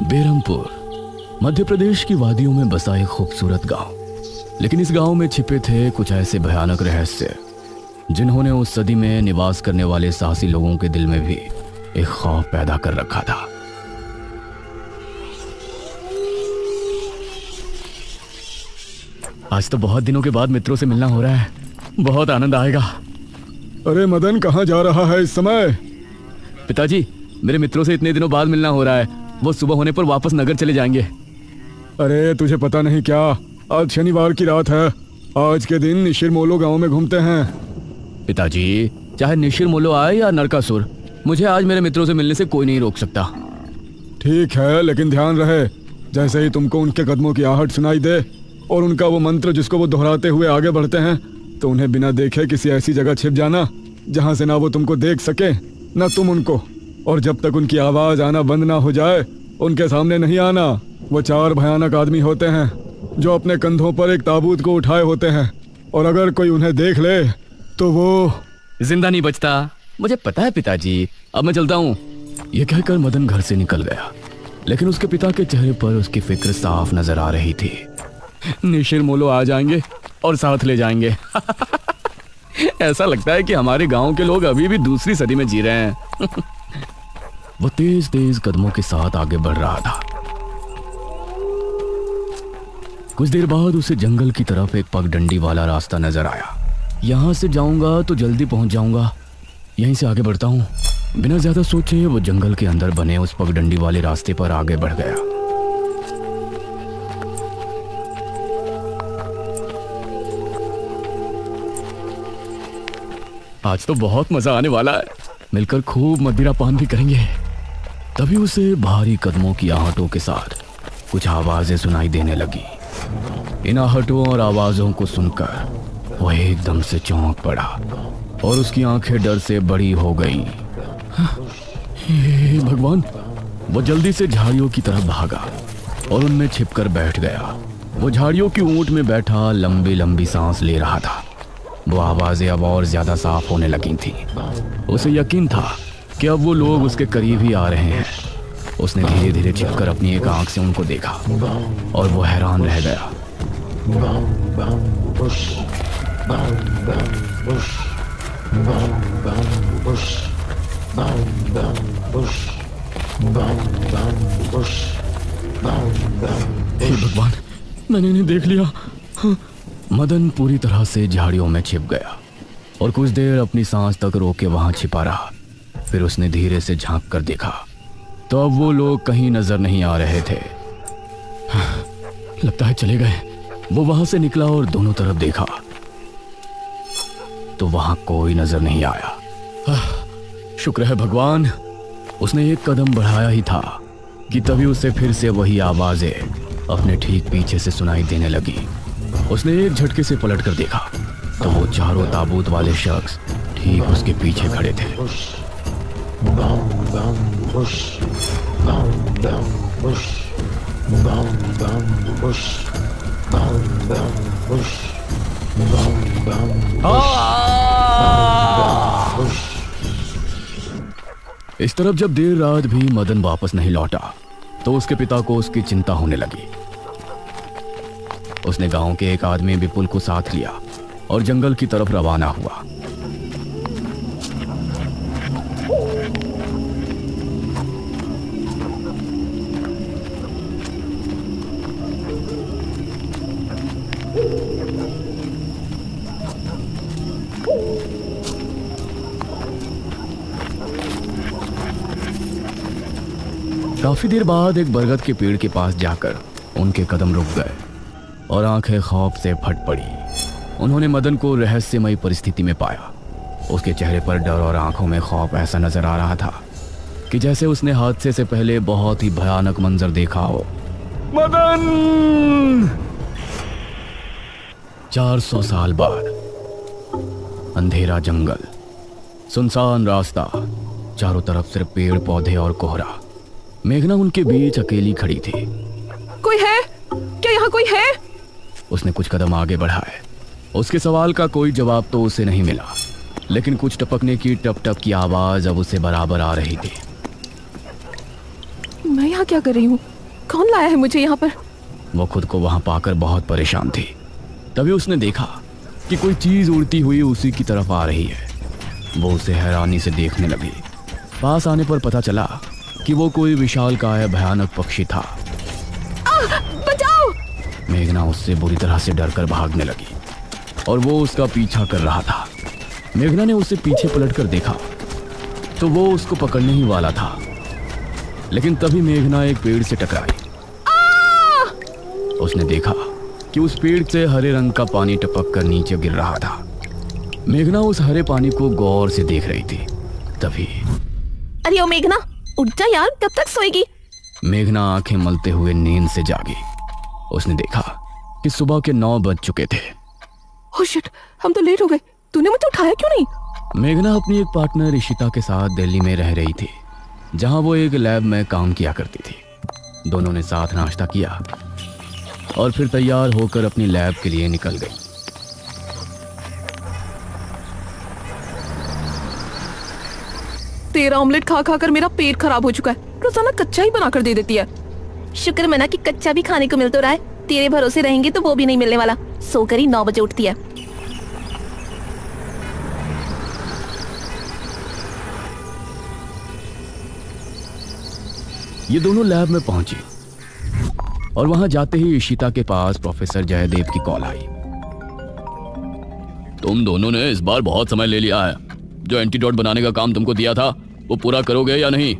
बेरमपुर मध्य प्रदेश की वादियों में बसा एक खूबसूरत गांव। लेकिन इस गांव में छिपे थे कुछ ऐसे भयानक रहस्य जिन्होंने उस सदी में निवास करने वाले साहसी लोगों के दिल में भी एक खौफ पैदा कर रखा था। आज तो बहुत दिनों के बाद मित्रों से मिलना हो रहा है, बहुत आनंद आएगा। अरे मदन, कहाँ जा रहा है इस समय? पिताजी, मेरे मित्रों से इतने दिनों बाद मिलना हो रहा है, वो सुबह होने पर वापस नगर चले जाएंगे। अरे तुझे पता नहीं क्या, आज शनिवार की रात है। आज के दिन निशिर मोलो गांव में घूमते हैं। पिताजी, चाहे निशिर मोलो आए या नरकासुर, मुझे आज मेरे मित्रों से मिलने से कोई नहीं रोक सकता। ठीक है, लेकिन ध्यान रहे, जैसे ही तुमको उनके कदमों की आहट सुनाई दे और उनका वो मंत्र जिसको वो दोहराते हुए आगे बढ़ते हैं, तो उन्हें बिना देखे किसी ऐसी जगह छिप जाना जहां से ना वो तुमको देख सके ना तुम उनको। और जब तक उनकी आवाज आना बंद ना हो जाए, उनके सामने नहीं आना। वो 4 भयानक आदमी होते हैं जो अपने कंधों पर एक ताबूत को उठाए होते हैं, और अगर कोई उन्हें देख ले तो वो जिंदा नहीं बचता। मुझे पता है पिताजी, अब मैं चलता हूँ। यह कहकर मदन घर से निकल गया, लेकिन उसके पिता के चेहरे पर उसकी फिक्र साफ नजर आ रही थी। निशिर मोलो आ जाएंगे और साथ ले जाएंगे। ऐसा लगता है कि हमारे गांव के लोग अभी भी दूसरी सदी में जी रहे हैं। वो तेज तेज कदमों के साथ आगे बढ़ रहा था। कुछ देर बाद उसे जंगल की तरफ एक पगडंडी वाला रास्ता नजर आया। यहां से जाऊंगा तो जल्दी पहुंच जाऊंगा, यहीं से आगे बढ़ता हूं। बिना ज्यादा सोचे वो जंगल के अंदर बने उस पगडंडी वाले रास्ते पर आगे बढ़ गया। आज तो बहुत मजा आने वाला है, मिलकर खूब मदिरा पान भी करेंगे। तभी उसे भारी कदमों की आहटों के साथ कुछ आवाजें सुनाई देने लगी। इन आहटों और आवाजों को सुनकर वो एकदम से चौंक पड़ा और उसकी आंखें डर से बड़ी हो गईं। हे भगवान! वो जल्दी से झाड़ियों की तरफ भागा और उनमें छिपकर बैठ गया। वो झाड़ियों की ऊंट में बैठा लंबी लंबी सांस ले रहा था। वो आवाजें अब और ज्यादा साफ होने लगी थी। उसे यकीन था कि अब वो लोग उसके करीब ही आ रहे हैं। उसने धीरे धीरे छिपकर अपनी एक आंख से उनको देखा और वो हैरान रह गया। हे भगवान, मैंने इन्हें देख लिया। मदन पूरी तरह से झाड़ियों में छिप गया और कुछ देर अपनी सांस तक रोके वहां छिपा रहा। फिर उसने धीरे से झांक कर देखा तो अब वो लोग कहीं नजर नहीं आ रहे थे। लगता है चले गए। वो वहां से निकला और दोनों तरफ देखा तो वहां कोई नजर नहीं आया। शुक्र है भगवान। उसने एक कदम बढ़ाया ही था कि तभी उसे फिर से वही आवाजें अपने ठीक पीछे से सुनाई देने लगी। उसने एक झटके से पलटकर देखा तो वो चारों ताबूत वाले शख्स ठीक उसके पीछे खड़े थे। इस तरफ जब देर रात भी मदन वापस नहीं लौटा तो उसके पिता को उसकी चिंता होने लगी। उसने गांव के एक आदमी विपुल को साथ लिया और जंगल की तरफ रवाना हुआ। काफी देर बाद एक बरगद के पेड़ के पास जाकर उनके कदम रुक गए और आंखें खौफ से फट पड़ी। उन्होंने मदन को रहस्यमयी परिस्थिति में पाया। उसके चेहरे पर डर और आंखों में खौफ ऐसा नजर आ रहा था कि जैसे उसने हादसे से पहले बहुत ही भयानक मंजर देखा हो। मदन! 400 साल बाद अंधेरा जंगल, सुनसान रास्ता, चारों तरफ सिर्फ पेड़ पौधे और कोहरा। मेघना उनके बीच अकेली खड़ी थी। कोई है क्या? यहाँ कोई है? उसने कुछ कदम आगे बढ़ाए। उसके सवाल का कोई जवाब तो उसे नहीं मिला, लेकिन कुछ टपकने की टप टप की आवाज अब उसे बराबर आ रही थी। मैं यहाँ यहाँ क्या कर रही हूँ? कौन लाया है मुझे यहाँ पर? वो खुद को वहां पाकर बहुत परेशान थी। तभी उसने देखा कि कोई चीज उड़ती हुई उसी की तरफ आ रही है। वो उसे हैरानी से देखने लगी। पास आने पर पता चला कि वो कोई विशालकाय भयानक पक्षी था। बचाओ! मेघना उससे बुरी तरह से डरकर भागने लगी और वो उसका पीछा कर रहा था। मेघना ने उसे पीछे पलटकर देखा तो वो उसको पकड़ने ही वाला था, लेकिन तभी मेघना एक पेड़ से टकराई। उसने देखा कि उस पेड़ से हरे रंग का पानी टपक कर नीचे गिर रहा था। मेघना उस हरे पानी को गौर से देख रही थी। तभी अरे ओ मेघना, उठ जा यार, कब तक सोएगी? मेघना आंखें मलते हुए नींद से जागी। उसने देखा कि सुबह के 9 बज चुके थे। ओह शिट, हम तो लेट हो गए। तूने मुझे उठाया क्यों नहीं? मेघना अपनी एक पार्टनर इशिता के साथ दिल्ली में रह रही थी, जहां वो एक लैब में काम किया करती थी। दोनों ने साथ नाश्ता किया और फिर तैयार होकर अपनी लैब के लिए निकल गई। तेरा ऑमलेट खा खा कर मेरा पेट खराब हो चुका है। रोजाना कच्चा ही बनाकर दे देती है। शुक्र मना कि कच्चा भी खाने को मिल तो रहा है। तेरे भरोसे रहेंगे तो वो भी नहीं मिलने वाला। सोकर ही 9 बजे उठती है। ये दोनों लैब में पहुंची और वहां जाते ही इशिता के पास प्रोफेसर जयदेव की कॉल आई। तुम दोनों ने इस बार बहुत समय ले लिया है। जो एंटीडोट बनाने का काम तुमको दिया था वो पूरा करोगे या नहीं?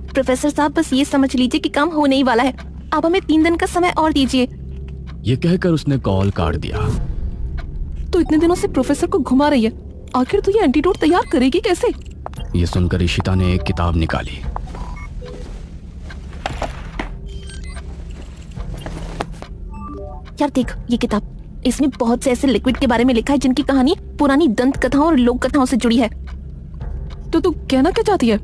प्रोफेसर साहब, बस ये समझ लीजिए कि काम होने ही वाला है। आप हमें 3 दिन का समय और दीजिए। ये कहकर उसने कॉल काट दिया। तो इतने दिनों से प्रोफेसर को घुमा रही है, आखिर तो ये एंटीडोट तैयार करेगी कैसे? ये सुनकर इशिता ने एक किताब निकाली। यार देख ये किताब, इसमें बहुत से ऐसे लिक्विड के बारे में लिखा है जिनकी कहानी पुरानी दंत कथाओं और लोक कथाओं से जुड़ी है। तो तू कहना क्या चाहती है?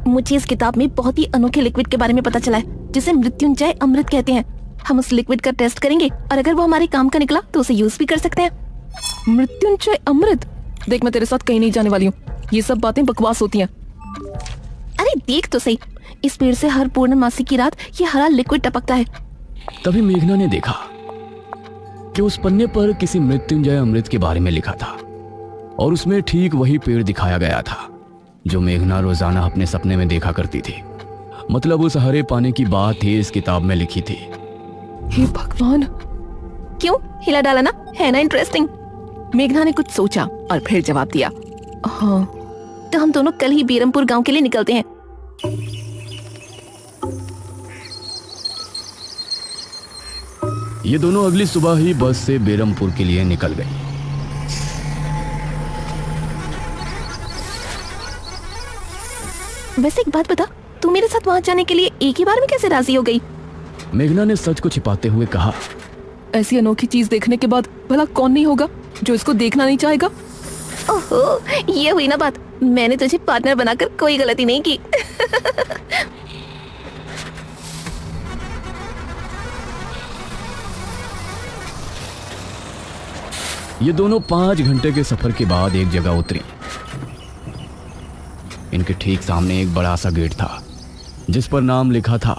मुझे इस किताब में बहुत ही अनोखे लिक्विड के बारे में पता चला है जिसे मृत्युंजय अमृत कहते हैं। हम उस लिक्विड का टेस्ट करेंगे और अगर वो हमारे काम का निकला तो उसे यूज भी कर सकते हैं। मृत्युंजय अमृत? देख मैं तेरे साथ कहीं नहीं जाने वाली हूँ। ये सब बातें बकवास होती हैं। अरे देख तो सही, इस पेड़ से हर पूर्णमासी की रात ये हरा लिक्विड टपकता है। तभी मेघना ने देखा कि उस पन्ने पर किसी मृत्युंजय अमृत के बारे में लिखा था और उसमें ठीक वही पेड़ दिखाया गया था जो मेघना रोजाना अपने सपने में देखा करती थी। मतलब उस हरे पानी की बात ही इस किताब में लिखी थी। हे भगवान, क्यों हिला डाला ना, है ना इंटरेस्टिंग? मेघना ने कुछ सोचा और फिर जवाब दिया, हाँ तो हम दोनों कल ही बेरमपुर गांव के लिए निकलते हैं। ये दोनों अगली सुबह ही बस से बेरमपुर के लिए निकल गई। वैसे एक बात बता, तू मेरे साथ वहां जाने के लिए एक ही बार में कैसे राजी हो गई? मेघना ने सच को छिपाते हुए कहा, ऐसी अनोखी चीज देखने के बाद भला कौन नहीं होगा जो इसको देखना नहीं चाहेगा? ओहो, ये हुई ना बात। मैंने तुझे पार्टनर बनाकर कोई गलती नहीं की। ये दोनों 5 घंटे के सफर के बाद एक जगह उतरी। इनके ठीक सामने एक बड़ा सा गेट था जिस पर नाम लिखा था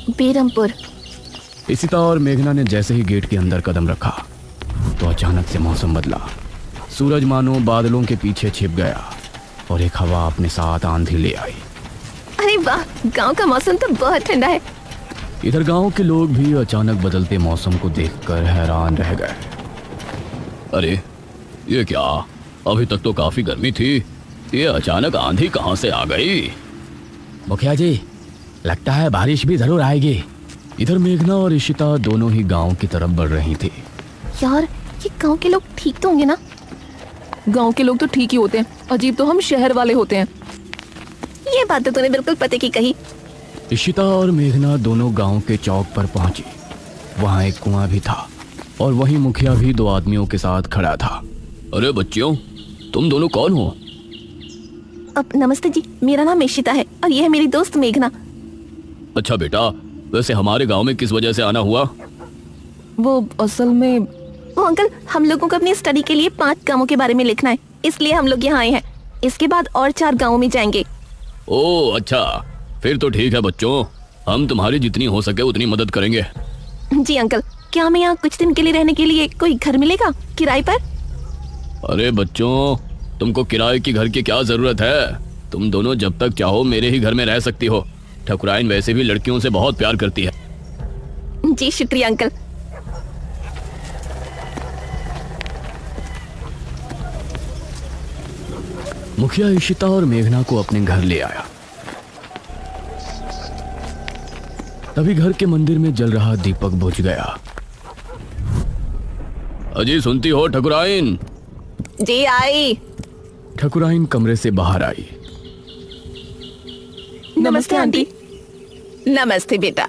बेरमपुर। इशिता और मेघना ने जैसे ही गेट के अंदर कदम रखा तो अचानक से मौसम बदला। सूरज मानो बादलों के पीछे छिप गया और एक हवा अपने साथ आंधी ले आई। अरे वाह, गांव का मौसम तो बहुत ठंडा है। इधर गांव के लोग भी अचानक बदलते मौसम को देखकर हैरान रह गए। अरे ये क्या, अभी तक तो काफी गर्मी थी, ये अचानक आंधी कहां से आ गई? मुखिया जी, लगता है बारिश भी जरूर आएगी। इधर मेघना और इशिता दोनों ही गांव की तरफ बढ़ रही थी। यार ये गांव के लोग ठीक तो होंगे ना? गांव के लोग तो ठीक ही होते हैं, अजीब तो हम शहर वाले होते हैं। ये बात तो तूने बिल्कुल पते की कही। इशिता और मेघना दोनों गांव के चौक पर पहुंची। वहां एक कुआं भी था और वहीं मुखिया भी 2 आदमियों के साथ खड़ा था। अरे बच्चियों, तुम दोनों कौन हो? अब नमस्ते जी, मेरा नाम इशिता है और ये है मेरी दोस्त मेघना। अच्छा बेटा, वैसे हमारे गांव में किस वजह से आना हुआ? वो असल में वो अंकल, हम लोगों को अपनी स्टडी के लिए 5 गांवों के बारे में लिखना है, इसलिए हम लोग यहाँ आए हैं। इसके बाद और 4 गांवों में जाएंगे। ओह अच्छा, फिर तो ठीक है बच्चों, हम तुम्हारी जितनी हो सके उतनी मदद करेंगे। जी अंकल, क्या हमें यहाँ कुछ दिन के लिए रहने के लिए कोई घर मिलेगा किराए पर? अरे बच्चों, तुमको किराए की घर की क्या जरूरत है? तुम दोनों जब तक चाहो मेरे ही घर में रह सकती हो। ठकुराइन वैसे भी लड़कियों से बहुत प्यार करती है। जी शुक्रिया अंकल। मुखिया इशिता और मेघना को अपने घर ले आया। तभी घर के मंदिर में जल रहा दीपक बुझ गया। अजी सुनती हो ठकुराइन? जी आई। ठकुराइन कमरे से बाहर आई। नमस्ते आंटी। नमस्ते बेटा।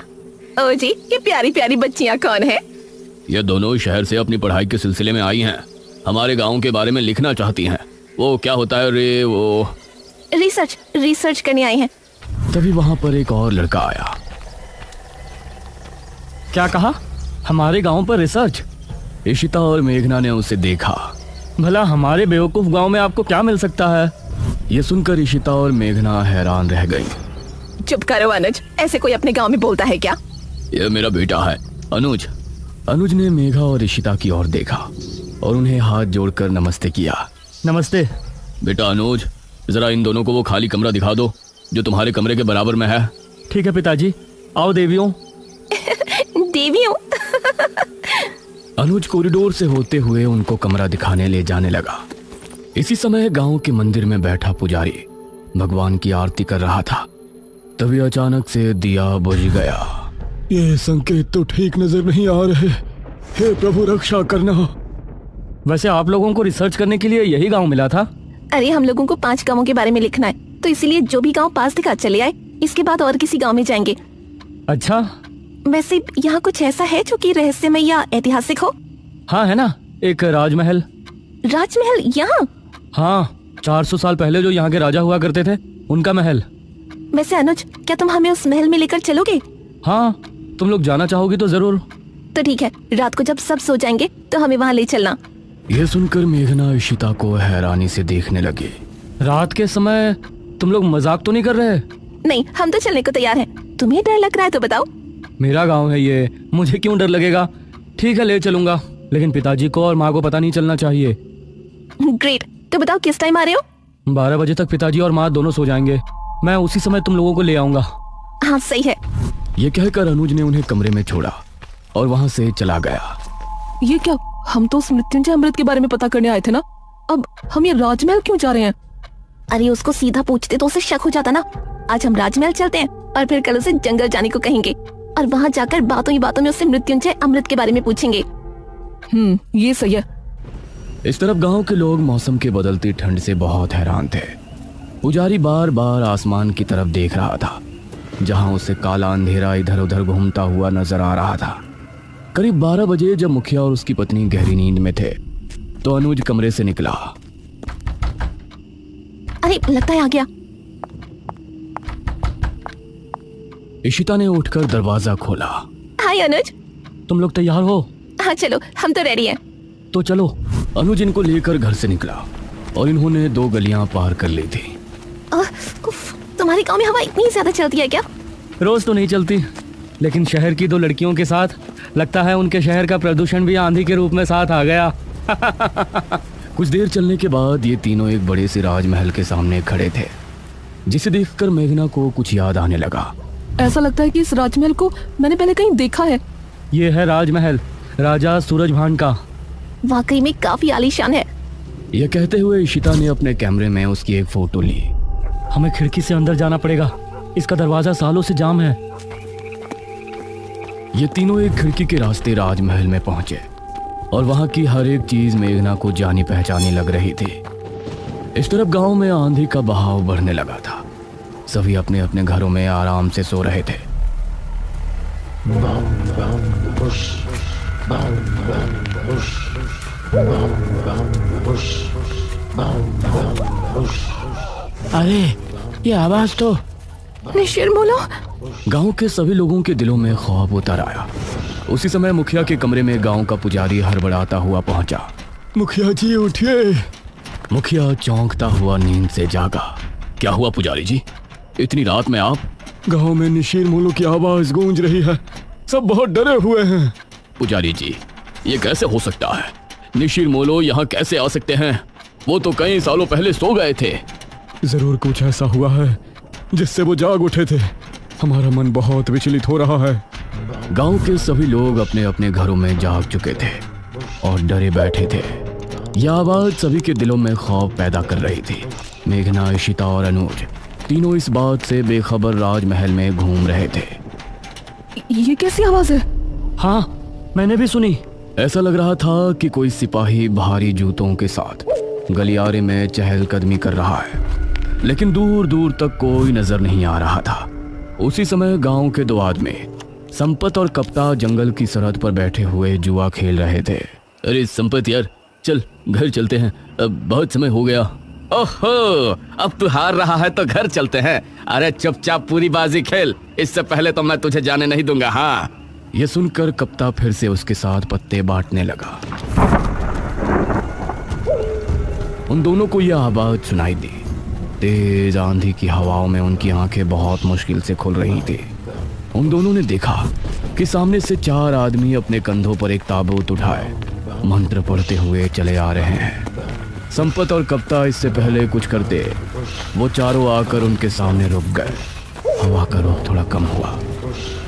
ओ जी, ये प्यारी प्यारी बच्चियां कौन है? ये दोनों शहर से अपनी पढ़ाई के सिलसिले में आई हैं। हमारे गांव के बारे में लिखना चाहती हैं। वो क्या होता है रे, वो रिसर्च करने आई हैं। तभी वहां पर एक और लड़का आया। क्या कहा? हमारे गांव पर रिसर्च? इशिता और मेघना ने उसे देखा। भला हमारे बेवकूफ गांव में आपको क्या मिल सकता है? ये सुनकर इशिता और मेघना हैरान रह गई। चुप करो अनुज, ऐसे कोई अपने गांव में बोलता है क्या? ये मेरा बेटा है अनुज। अनुज ने मेघा और इशिता की ओर देखा और उन्हें हाथ जोड़कर नमस्ते किया। नमस्ते। बेटा अनुज, जरा इन दोनों को वो खाली कमरा दिखा दो जो तुम्हारे कमरे के बराबर में है। ठीक है पिताजी। आओ देवियों। देवियों? अनुज कॉरिडोर से होते हुए उनको कमरा दिखाने ले जाने लगा। इसी समय गांव के मंदिर में बैठा पुजारी भगवान की आरती कर रहा था। तभी अचानक से दिया बुझ गया। ये संकेत तो ठीक नजर नहीं आ रहे। हे प्रभु रक्षा करना। वैसे आप लोगों को रिसर्च करने के लिए यही गांव मिला था? अरे हम लोगों को 5 गांवों के बारे में लिखना है, तो इसीलिए जो भी गांव पास दिखा चले आए। इसके बाद और किसी गांव में जाएंगे। अच्छा। वैसे यहाँ कुछ ऐसा है जो कि रहस्यमय या ऐतिहासिक हो? हाँ है ना, एक राजमहल। राजमहल यहाँ? हाँ, 400 साल पहले जो यहाँ के राजा हुआ करते थे, उनका महल। वैसे अनुज, क्या तुम हमें उस महल में लेकर चलोगे? हाँ, तुम लोग जाना चाहोगी तो जरूर। तो ठीक है, रात को जब सब सो जाएंगे तो हमें वहाँ ले चलना। यह सुनकर मेघना इशिता को हैरानी से देखने लगी। रात के समय तुम लोग मजाक तो नहीं कर रहे? नहीं, हम तो चलने को तैयार हैं। तुम्हें डर लग रहा है तो बताओ। मेरा गांव है ये, मुझे क्यों डर लगेगा? ठीक है, ले चलूंगा, लेकिन पिताजी को और माँ को पता नहीं चलना चाहिए। ग्रेट। तो बताओ किस टाइम आ रहे हो? 12 बजे तक पिताजी और माँ दोनों सो जाएंगे। मैं उसी समय तुम लोगों को ले आऊंगा। हाँ सही है। ये कहकर अनुज ने उन्हें कमरे में छोड़ा और वहां से चला गया। ये क्या? हम तो उस मृत्युंजय अमृत के बारे में पता करने आए थे ना। अब हम ये राजमहल क्यों जा रहे हैं? अरे उसको सीधा पूछते तो उसे शक हो जाता ना। आज हम राजमहल चलते हैं और फिर कल उसे जंगल जाने को कहेंगे और वहाँ जाकर बातों ही बातों में उससे मृत्युंजय अमृत के बारे में पूछेंगे। ये सही है। इस तरफ गांव के लोग मौसम के बदलती ठंड से बहुत हैरान थे। पुजारी बार बार आसमान की तरफ देख रहा था, जहां उसे काला अंधेरा इधर उधर घूमता हुआ नजर आ रहा था। करीब 12 बजे जब मुखिया और उसकी पत्नी गहरी नींद में थे तो अनुज कमरे से निकला। अरे लगता है आ गया। इशिता ने उठकर दरवाजा खोला। हाय अनुज। तुम लोग तैयार हो? हाँ चलो, हम तो रेडी हैं। तो चलो। अनुज इनको लेकर घर से निकला और इन्होंने 2 गलियां पार कर ली थी। तुम्हारे गांव में हवा इतनी ज्यादा चलती है क्या? रोज तो नहीं चलती, लेकिन शहर की 2 लड़कियों के साथ लगता है उनके शहर का प्रदूषण भी आंधी के रूप में साथ आ गया। कुछ देर चलने के बाद ये तीनों एक बड़े से राजमहल के सामने खड़े थे, जिसे देखकर मेघना को कुछ याद आने लगा। ऐसा लगता है कि इस राजमहल को मैंने पहले कहीं देखा है। ये है राजमहल, राजा सूरजभान का। वाकई में काफी आलीशान है। यह कहते हुए इशिता ने अपने कैमरे में उसकी एक फोटो ली। हमें खिड़की से अंदर जाना पड़ेगा, इसका दरवाजा सालों से जाम है। ये तीनों एक खिड़की के रास्ते राजमहल में पहुंचे और वहां की हर एक चीज मेघना को जानी पहचानी लग रही थी। इस तरफ गांव में आंधी का बहाव बढ़ने लगा था। सभी अपने अपने घरों में आराम से सो रहे थे। अरे ये आवाज तो निशिर्मोलो। गांव के सभी लोगों के दिलों में खौफ उतर आया। उसी समय मुखिया के कमरे में गांव का पुजारी हड़बड़ाता हुआ पहुंचा। मुखिया जी उठिए। मुखिया चौंकता हुआ नींद से जागा। क्या हुआ पुजारी जी, इतनी रात में आप? गांव में निशीर मोलो की आवाज गूंज रही है। सब बहुत डरे हुए हैं। पुजारी जी, ये कैसे हो सकता है? निशिर मोलो यहाँ कैसे आ सकते हैं? वो तो कई सालों पहले सो गए थे। जरूर कुछ ऐसा हुआ है जिससे वो जाग उठे थे। हमारा मन बहुत विचलित हो रहा है। गांव के सभी लोग अपने अपने घरों में जाग चुके थे और डरे बैठे थे। यह आवाज सभी के दिलों में खौफ पैदा कर रही थी। मेघना, इशिता और अनुज तीनों इस बात से बेखबर राजमहल में घूम रहे थे। ये कैसी आवाज है? हाँ, मैंने भी सुनी। ऐसा लग रहा था कि कोई सिपाही भारी जूतों के साथ गलियारे में चहलकदमी कर रहा है, लेकिन दूर दूर तक कोई नजर नहीं आ रहा था। उसी समय गांव के दो आदमी संपत और कप्ता जंगल की सरहद पर बैठे हुए जुआ खेल रहे थे। अरे संपत यार, चल घर चलते हैं, अब बहुत समय हो गया। ओहो, अब तू हार रहा है तो घर चलते हैं। अरे चुपचाप पूरी बाजी खेल, इससे पहले तो मैं तुझे जाने नहीं दूंगा। हाँ। यह सुनकर कप्ता फिर से उसके साथ पत्ते बांटने लगा। उन दोनों को यह आवाज सुनाई दी। तेज आंधी की हवाओं में उनकी आंखें बहुत मुश्किल से खुल रही थी। उन दोनों ने देखा कि सामने से 4 आदमी अपने कंधों पर एक ताबूत उठाए मंत्र पढ़ते हुए चले आ रहे हैं। संपत और कप्ता इससे पहले कुछ करते, वो चारों आकर उनके सामने रुक गए। हवा का रुख थोड़ा कम हुआ।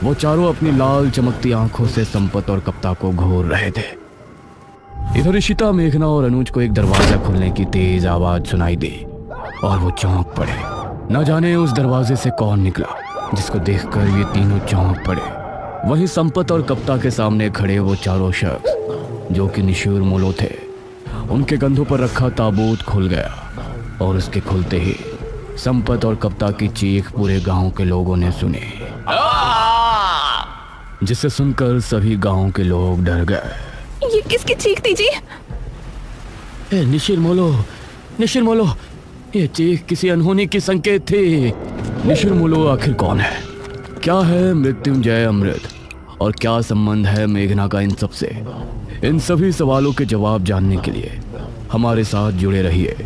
वो चारों अपनी लाल चमकती आंखों से संपत और कप्ता को घूर रहे थे। इधर इशिता, मेघना और अनुज को एक दरवाजा खुलने की तेज आवाज सुनाई दी और वो चौंक पड़े। न जाने उस दरवाजे से कौन निकला, जिसको देखकर ये तीनों चौंक पड़े। वहीं संपत और कप्ता के सामने खड़े वो चारों शख्स जो कि निशिर मोलो थे, उनके कंधों पर रखा ताबूत खुल गया और उसके खुलते ही संपत और कप्ता की चीख पूरे गांव के लोगों ने सुनी, जिसे सुनकर सभी गांव के लोग डर गए। ये किसकी चीख थी जी? निशिर मोलो, ये चीख किसी अनहोनी की संकेत थी। निशिर मोलो आखिर कौन है? क्या है मृत्युंजय अमृत? और क्या संबंध है मेघना का इन सब से? इन सभी सवालों के जवाब जानने के लिए हमारे साथ जुड़े रहिए।